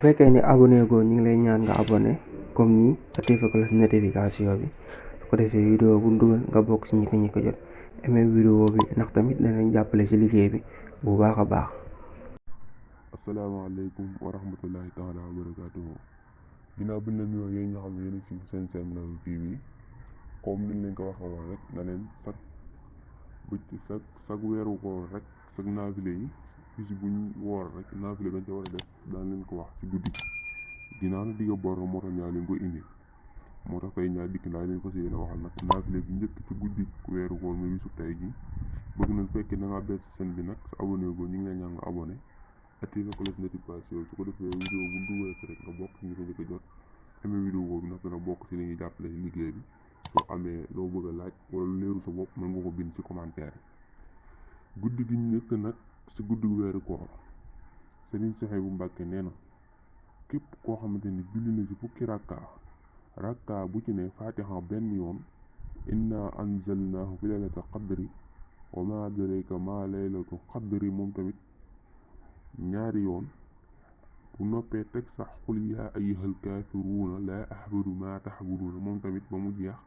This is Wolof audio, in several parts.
bu fekkee ni abonné goo ñu ngi lay ñaan nga abonné comme nii activé cloche notification bi su ko defee vidéo bu dugal nga bokk ci ñi ko jot aimé vidéo bi ndax tamit danañ jàppale ci liggéey bi bu baax a baax. asalaamaaleykum wa rahmatullahi taala wa barakaatuhu. ginnaaw bi ñu leen nuyoo yéen ñoo xam ne yéen a si seen Naby TV comme niñ leen ko waxee woon rek na leen chaque weeru koor rek chaque naafile yi bis buñ woor rek naafile bañ ca war a def daan leen ko wax ci guddi ginnaaw na digga bor moo tax ñaa leen ko indi moo tax tey ñaa dikk naa leen fas yéene waxal nag naafile bi njëkk ci guddi weeru koor muy bisu tey gi bëgg nañ fekkee da ngaa bees seen bi nag sa abonné go ñu ngi lay ñaan nga abonné activé cloche notification su ko defee vidéo bu dugal rek nga bokk ci ñi ko njëkk a jot aimé vidéo boobu nag dana bokk ci li ñuy jàppale ci liggéey bi soo amee loo bëgg a laaj wala lu leeru sa bopp mën nga ko bind ci commentaire yi guddi gi njëkk nag ci guddi weeru koor Serigne Souhaïbou Mbacké nee na képp koo xamante ni julli na ci fukki rakka bu ci ne fatiha benn yoon inna anzalnahu fi laylatul qadri wa ma adraka ma laylatul qadri moom tamit ñaari yoon bu noppee teg sax xul yaa ayyuhal kaafiruuna laa a'budu maa ta'buduuna moom tamit ba mu jeex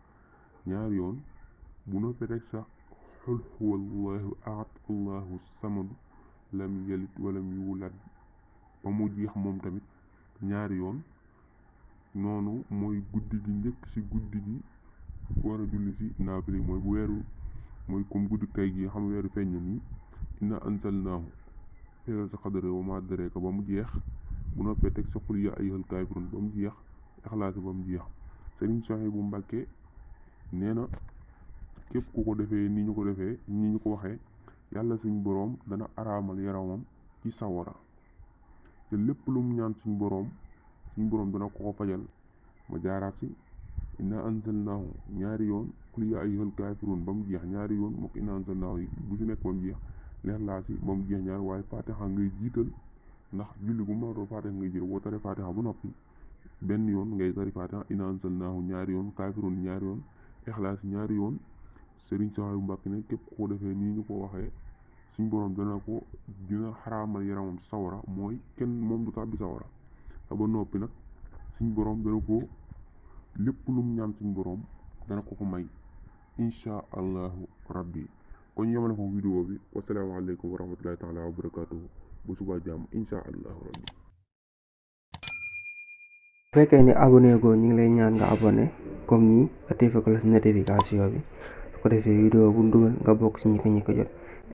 ñaari yoon bu noppee teg sax xul huwallaahu ahad allaahu samad lam yalid walam yuulad ba mu jeex moom tamit ñaari yoon noonu mooy guddi gi njëkk ci guddi gi war a julli ci naafile mooy bu weeru mooy comme guddi tey gi xam weeru feeñ na nii inna anzalnaahu fi laylatil qadri wa maa adraaka ba mu jeex bu noppee teg sa xul yaa ayyuhal kaafiruun ba mu jeex Ixlaas ba mu jeex Serigne Souhaïbou Mbacké nee na képp ku ko defee ni ñu ko defee ni ñu ko waxee yàlla suñ boroom dana araamal yaramam ci sawara te lépp lu mu ñaan suñ boroom dana ko fajal ma jaaraat si inna anzalnaahu ñaari yoon xul yaa ayyuhal kaafiruun ba mu jeex ñaari yoon mook inna anzalnaahu yi bu ci nekk ba mu jeex Ixlaas ba mu jeex ñaar waaye Faatiha ngay jiital ndax julli bu ma doon Faatiha ngay jiital boo tari Faatiha bu noppi benn yoon ngay tari Faatiha inna anzalnaahu ñaari yoon kaafiruun ñaari yoon Ixlaas ñaari yoon Serigne Souhaïbou Mbacké ne képp ko defee nii ñu ko waxee suñ boroom dina xaraamal yaramam sawara mooy kenn moom du tàbbi sawara te ba noppi nag suñ boroom dana ko lépp lu mu ñaan suñ boroom dana ko may insha allahu rabbi kon yemale ko vidéo bi wasalaamaaleykum wa rahmatullahi taala wa barakatuhu bu subaa jàmm insha allahu rabbi. bu fekkee ni abonné goo ñu ngi lay ñaan nga abonné comme nii activé cloche notification bi su ko defee vidéo bu dugal nga bokk ci ñi ko jot